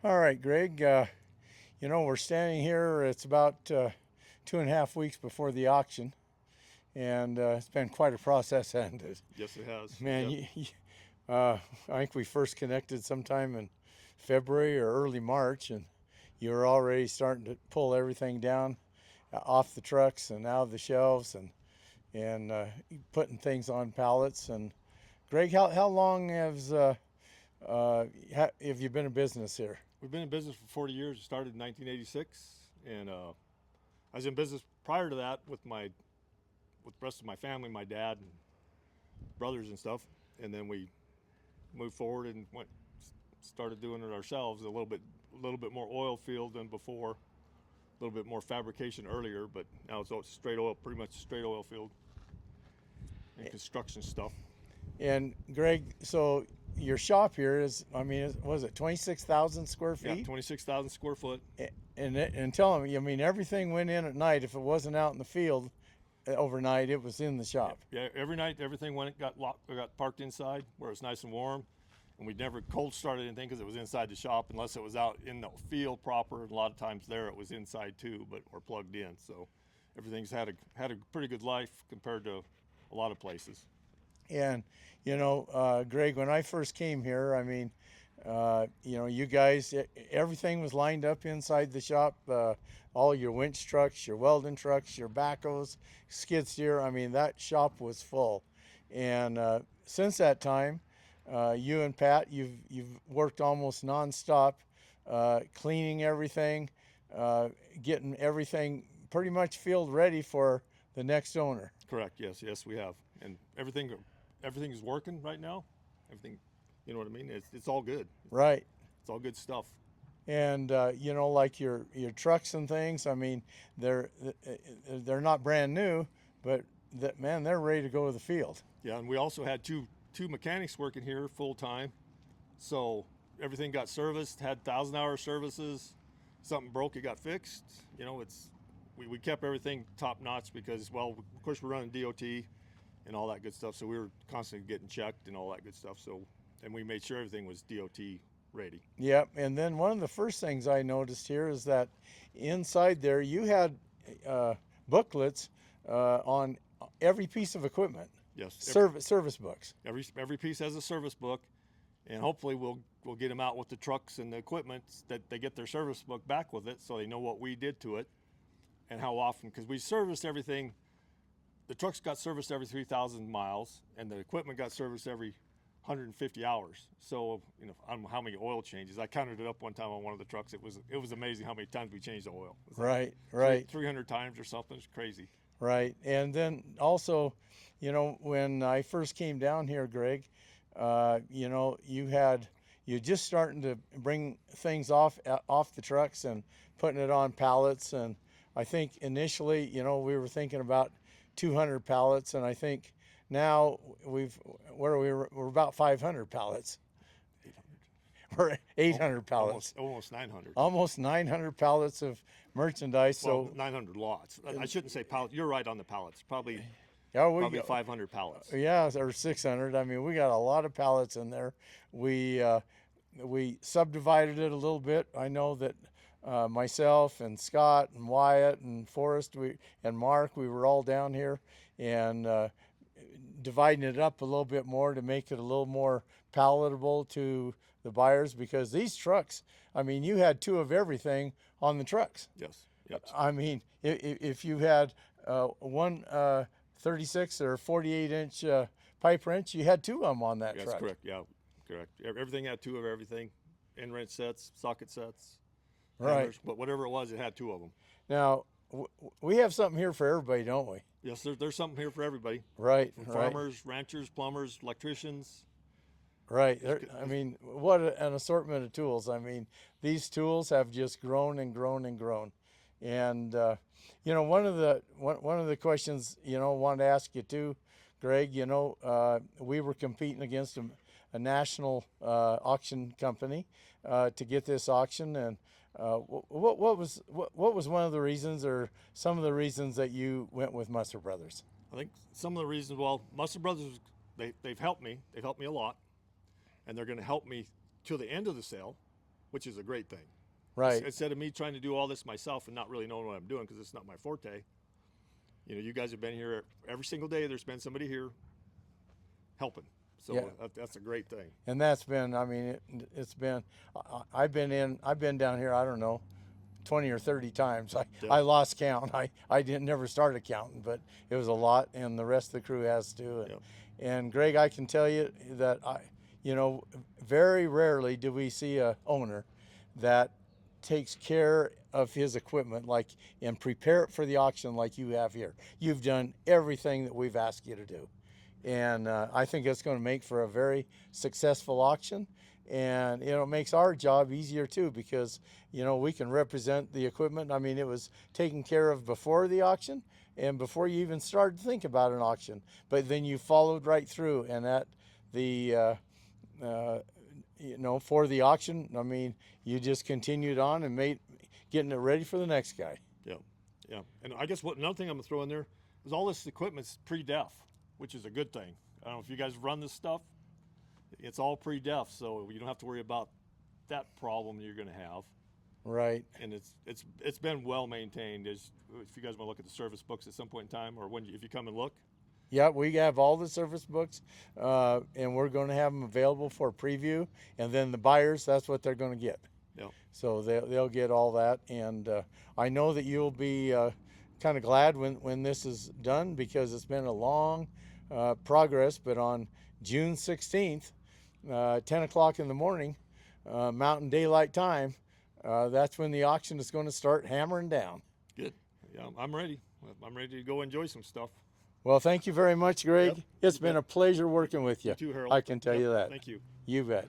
All right, Greg. We're standing here. It's about 2.5 weeks before the auction, and it's been quite a process, hasn't it? Yes, it has. Man, Yep. I think we first connected sometime in February or early March, and you were already starting to pull everything down off the trucks and out of the shelves, and putting things on pallets. And Greg, how long have you been in business here? We've been in business for 40 years. It started in 1986, and I was in business prior to that with the rest of my family, my dad and brothers and stuff. And then we moved forward and started doing it ourselves. A little bit more oil field than before, a little bit more fabrication earlier, but now it's all straight oil, pretty much straight oil field and construction stuff. And Greg, so your shop here is, was it 26,000 square Yeah, feet? 26,000 square foot. And tell me, everything went in at night. If it wasn't out in the field overnight, it was in the shop. Yeah, every night everything went got locked, got parked inside where it's nice and warm, and we never cold started anything because it was inside the shop unless it was out in the field proper. And a lot of times there it was inside too, but we're plugged in, so everything's had a pretty good life compared to a lot of places. And Greg, when I first came here, you guys, everything was lined up inside the shop. All your winch trucks, your welding trucks, your backhoes, skid steer. That shop was full. And since that time, you and Pat, you've worked almost nonstop, cleaning everything, getting everything pretty much field ready for the next owner. Correct. Yes, we have, and everything is working right now. Everything, you know what I mean? It's all good. Right. It's all good stuff. And like your trucks and things. They're they're not brand new, but man, they're ready to go to the field. Yeah, and we also had two mechanics working here full time, so everything got serviced. Had 1,000-hour services. Something broke, it got fixed. We kept everything top notch because, well, of course, we're running DOT and all that good stuff, so we were constantly getting checked and all that good stuff. So, and we made sure everything was DOT ready. Yep. And then one of the first things I noticed here is that inside there you had booklets on every piece of equipment. Yes, Service books. every piece has a service book, and hopefully we'll get them out with the trucks and the equipment that they get their service book back with it, so they know what we did to it and how often. Because we serviced everything. The trucks got serviced every 3,000 miles, and the equipment got serviced every 150 hours. So I don't know how many oil changes. I counted it up one time on one of the trucks. It was amazing how many times we changed the oil. Right. Right. 300 times or something. It's crazy. Right. And then also, when I first came down here, Greg, you just starting to bring things off the trucks and putting it on pallets. And I think initially, we were thinking about 200 pallets, and I think now we're about 500 pallets. 800. We're 800 pallets. Almost 900. Almost 900 pallets of merchandise. Well, So 900 lots. I shouldn't say pallets. You're right on the pallets. Probably yeah, probably 500 pallets. yeah, or 600. We got a lot of pallets in there. We subdivided it a little bit. I know that myself and Scott and Wyatt and Forrest and Mark, we were all down here and dividing it up a little bit more to make it a little more palatable to the buyers, because these trucks, you had two of everything on the trucks. Yes. Yep. If you had one 36 or 48-inch pipe wrench, you had two of them on that That's truck. correct. Yeah, correct. Everything had two of everything. End wrench sets, socket sets, Right. hammers, but whatever it was, it had two of them. Now, we have something here for everybody, don't we? Yes, there's something here for everybody. Right. From Right. farmers, ranchers, plumbers, electricians. Right. What an assortment of tools. These tools have just grown and grown and grown. And one of the questions wanted to ask you too, Greg. We were competing against a national auction company to get this auction, and what was one of the reasons, or some of the reasons, that you went with Musser Brothers? I think some of the reasons, well, Musser Brothers, they've helped me. They've helped me a lot, and they're going to help me till the end of the sale. which is a great thing. Right. Instead of me trying to do all this myself and not really knowing what I'm doing because it's not my forte. You know, you guys have been here every single day. There's been somebody here helping. So Yeah. that's a great thing. And that's been, I mean, it's been, I've been down here, I don't know, 20 or 30 times. Yeah. I lost count. I didn't never started counting, but it was a lot, and the rest of the crew has too. And Greg, I can tell you that you know, very rarely do we see a owner that takes care of his equipment and prepare it for the auction like you have here. You've done everything that we've asked you to do. And I think it's going to make for a very successful auction, and you know, it makes our job easier too, because you know, we can represent the equipment. I mean, it was taken care of before the auction and before you even started to think about an auction, but then you followed right through, and at the you know, for the auction, I mean, you just continued on and getting it ready for the next guy. Yeah. And I guess another thing I'm gonna throw in there is all this equipment's pre-def, which is a good thing. I don't know if you guys run this stuff. It's all pre-def, so you don't have to worry about that problem you're going to have. Right. And it's been well maintained. If you guys want to look at the service books at some point in time, or if you come and look. Yeah, we have all the service books, and we're going to have them available for preview. And then the buyers, that's what they're going to get. Yeah. So they'll get all that, and I know that you'll be kind of glad when this is done, because it's been a long progress. But on June 16th, 10 o'clock in the morning, Mountain Daylight Time, that's when the auction is going to start hammering down. Good. Yeah, I'm ready. I'm ready to go enjoy some stuff. Well, thank you very much, Greg. Yep. It's been a pleasure working with you. You too, Harold. I can tell you that. Thank you. You bet.